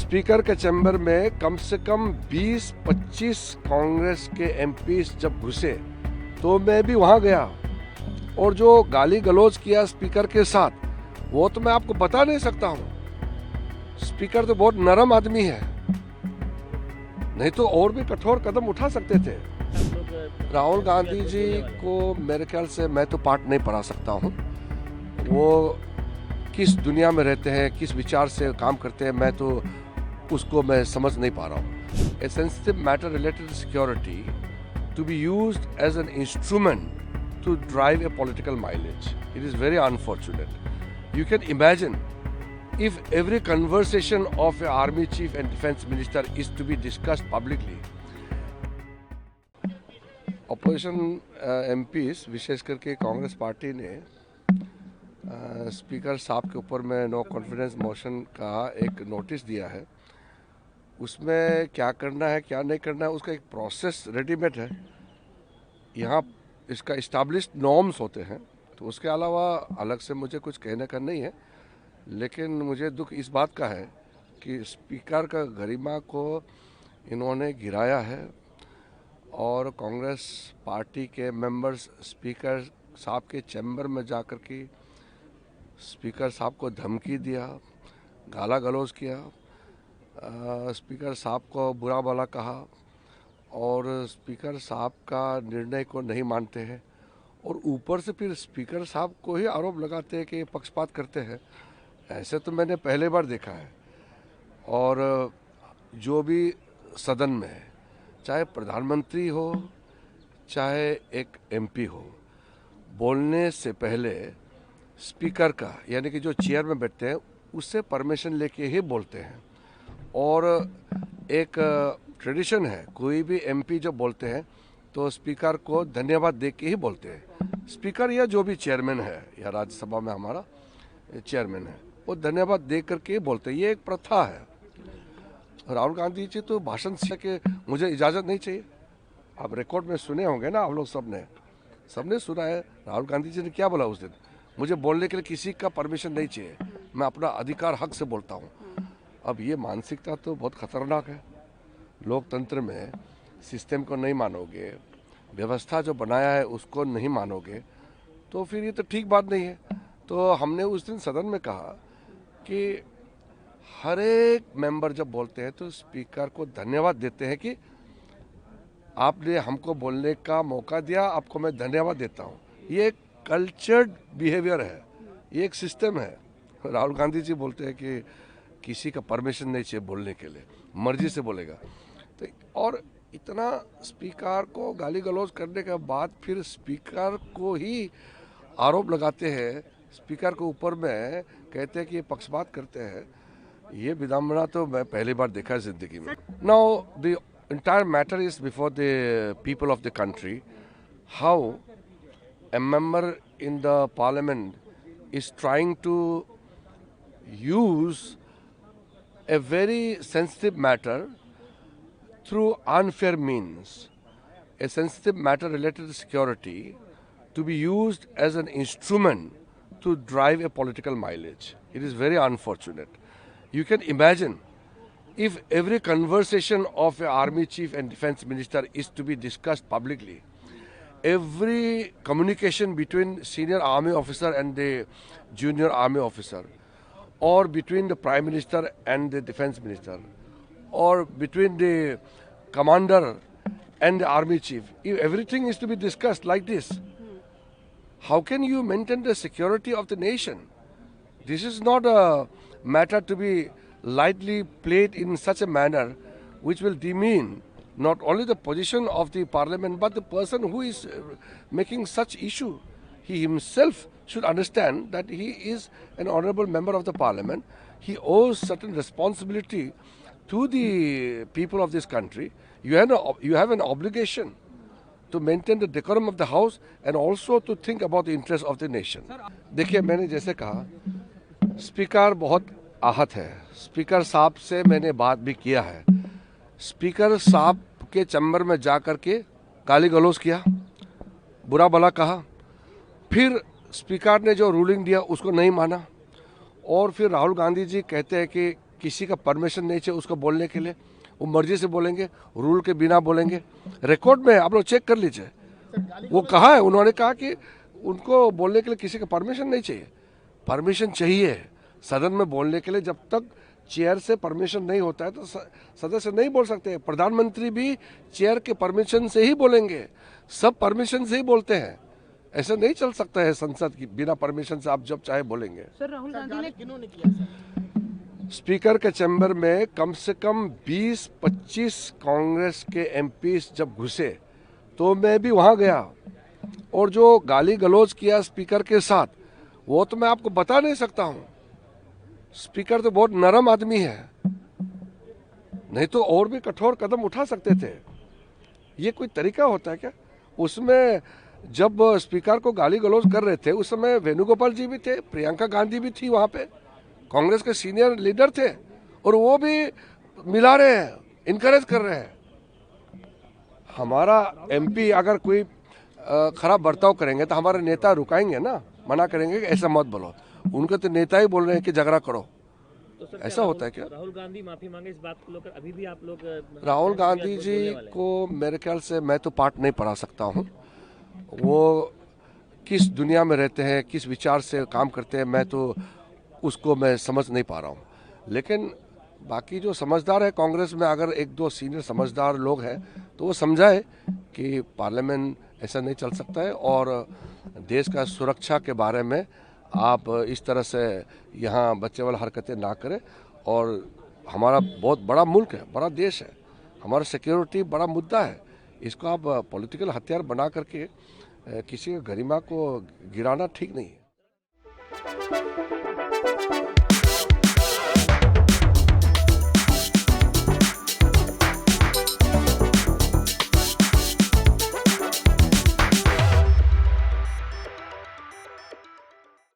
Speaker के chamber में कम से कम 20-25 कांग्रेस के एमपीज जब घुसे तो मैं भी वहां गया और जो गाली गलौज किया स्पीकर के साथ वो तो मैं आपको बता नहीं सकता हूं। स्पीकर तो बहुत नरम आदमी है, नहीं तो और भी कठोर कदम उठा सकते थे। राहुल गांधी जी को मेरे ख्याल से मैं तो पाठ नहीं पढ़ा सकता हूं। वो किस दुनिया में रहते हैं, किस विचार से काम करते हैं, मैं तो उसको मैं समझ नहीं पा रहा हूँ। A sensitive matter related to security to be used as an instrument to drive a political mileage. It is very unfortunate. You can imagine if every conversation of an army chief and defense minister is to be discussed publicly. Opposition MPs विशेष करके Congress party ने speaker साहब के ऊपर में no confidence motion का एक notice दिया है। उसमें क्या करना है क्या नहीं करना है उसका एक प्रोसेस रेडीमेड है। यहाँ इसका इस्टेब्लिश्ड नॉर्म्स होते हैं, तो उसके अलावा अलग से मुझे कुछ कहने का नहीं है। लेकिन मुझे दुख इस बात का है कि स्पीकर का गरिमा को इन्होंने गिराया है और कांग्रेस पार्टी के मेंबर्स स्पीकर साहब के चैम्बर में जाकर के स्पीकर साहब को धमकी दिया, गाला गलौज किया, स्पीकर साहब को बुरा भला कहा और स्पीकर साहब का निर्णय को नहीं मानते हैं और ऊपर से फिर स्पीकर साहब को ही आरोप लगाते हैं कि पक्षपात करते हैं। ऐसे तो मैंने पहले बार देखा है। और जो भी सदन में है, चाहे प्रधानमंत्री हो चाहे एक एमपी हो, बोलने से पहले स्पीकर का यानी कि जो चेयर में बैठते हैं उससे परमिशन लेके ही बोलते हैं। और एक ट्रेडिशन है, कोई भी एमपी जब बोलते हैं तो स्पीकर को धन्यवाद दे के ही बोलते हैं। स्पीकर या जो भी चेयरमैन है या राज्यसभा में हमारा चेयरमैन है वो धन्यवाद दे करके ही बोलते हैं। ये एक प्रथा है। राहुल गांधी जी तो भाषण से के मुझे इजाज़त नहीं चाहिए। आप रिकॉर्ड में सुने होंगे ना, आप लोग सबने सुना है राहुल गांधी जी ने क्या बोला उस दिन, मुझे बोलने के लिए किसी का परमिशन नहीं चाहिए, मैं अपना अधिकार हक से बोलता हूँ। अब ये मानसिकता तो बहुत खतरनाक है। लोकतंत्र में सिस्टम को नहीं मानोगे, व्यवस्था जो बनाया है उसको नहीं मानोगे, तो फिर ये तो ठीक बात नहीं है। तो हमने उस दिन सदन में कहा कि हर एक मेंबर जब बोलते हैं तो स्पीकर को धन्यवाद देते हैं कि आपने हमको बोलने का मौका दिया, आपको मैं धन्यवाद देता हूँ। ये एक कल्चर्ड बिहेवियर है, ये एक सिस्टम है। राहुल गांधी जी बोलते हैं कि किसी का परमिशन नहीं चाहिए बोलने के लिए, मर्जी से बोलेगा। तो और इतना स्पीकर को गाली गलौज करने के बाद फिर स्पीकर को ही आरोप लगाते हैं, स्पीकर के ऊपर में कहते हैं कि ये पक्षपात करते हैं। ये विडंबना तो मैं पहली बार देखा है जिंदगी में। Now the entire matter is before the people of the country, how a member in the parliament is trying to use a very sensitive matter through unfair means, a sensitive matter related to security, to be used as an instrument to drive a political mileage. It is very unfortunate. You can imagine if every conversation of an army chief and defense minister is to be discussed publicly, every communication between senior army officer and the junior army officer, or between the prime minister and the defense minister, or between the commander and the army chief, if everything is to be discussed like this, how can you maintain the security of the nation? This is not a matter to be lightly played in such a manner which will demean not only the position of the parliament but the person who is making such issue. He himself should understand that he is an honorable member of the parliament. He owes certain responsibility to the people of this country. You have an obligation to maintain the decorum of the house and also to think about the interest of the nation. देखिए, मैंने जैसे कहा speaker बहुत आहत है। Speaker साहब से मैंने बात भी किया है। स्पीकर साहब के चैम्बर में जा कर के गाली गलौज किया, बुरा भला कहा, फिर स्पीकर ने जो रूलिंग दिया उसको नहीं माना और फिर राहुल गांधी जी कहते हैं कि किसी का परमिशन नहीं चाहिए उसको बोलने के लिए, वो मर्जी से बोलेंगे, रूल के बिना बोलेंगे। रिकॉर्ड में आप लोग चेक कर लीजिए, वो कहा है, उन्होंने कहा कि उनको बोलने के लिए किसी का परमिशन नहीं चाहिए। परमिशन चाहिए सदन में बोलने के लिए, जब तक चेयर से परमिशन नहीं होता है तो सदस्य नहीं बोल सकते। प्रधानमंत्री भी चेयर के परमिशन से ही बोलेंगे, सब परमिशन से ही बोलते हैं। ऐसा नहीं चल सकता है संसद की बिना परमिशन से आप जब चाहे बोलेंगे। सर राहुल गांधी ने किन्होंने किया सर? स्पीकर के चैम्बर में कम से कम 20-25 कांग्रेस के एमपीस जब घुसे तो मैं भी वहां गया, और जो गाली गलौज किया स्पीकर के साथ वो तो मैं आपको बता नहीं सकता हूं। स्पीकर तो बहुत नरम आदमी है, नहीं तो और भी कठोर कदम उठा सकते थे। ये कोई तरीका होता है क्या? उसमें जब स्पीकर को गाली गलौज कर रहे थे उस समय वेणुगोपाल जी भी थे, प्रियंका गांधी भी थी वहां पे, कांग्रेस के सीनियर लीडर थे, और वो भी मिला रहे हैं, इनकरेज कर रहे हैं। हमारा एमपी अगर कोई खराब बर्ताव करेंगे तो हमारे नेता रुकाएंगे ना, मना करेंगे कि ऐसा मत बोलो। उनके तो नेता ही बोल रहे हैं कि झगड़ा करो। तो सर ऐसा होता है क्या? राहुल गांधी माफी मांगे इस बात को लेकर अभी भी आप लोग राहुल गांधी जी को मेरे ख्याल से मैं तो पाठ नहीं पढ़ा सकता हूँ। वो किस दुनिया में रहते हैं, किस विचार से काम करते हैं, मैं तो उसको मैं समझ नहीं पा रहा हूँ। लेकिन बाकी जो समझदार है कांग्रेस में, अगर एक दो सीनियर समझदार लोग हैं तो वो समझाए कि पार्लियामेंट ऐसा नहीं चल सकता है, और देश का सुरक्षा के बारे में आप इस तरह से यहाँ बच्चे वाला हरकतें ना करें। और हमारा बहुत बड़ा मुल्क है, बड़ा देश है, हमारा सिक्योरिटी बड़ा मुद्दा है, इसको आप पॉलिटिकल हथियार बना करके किसी की गरिमा को गिराना ठीक नहीं है।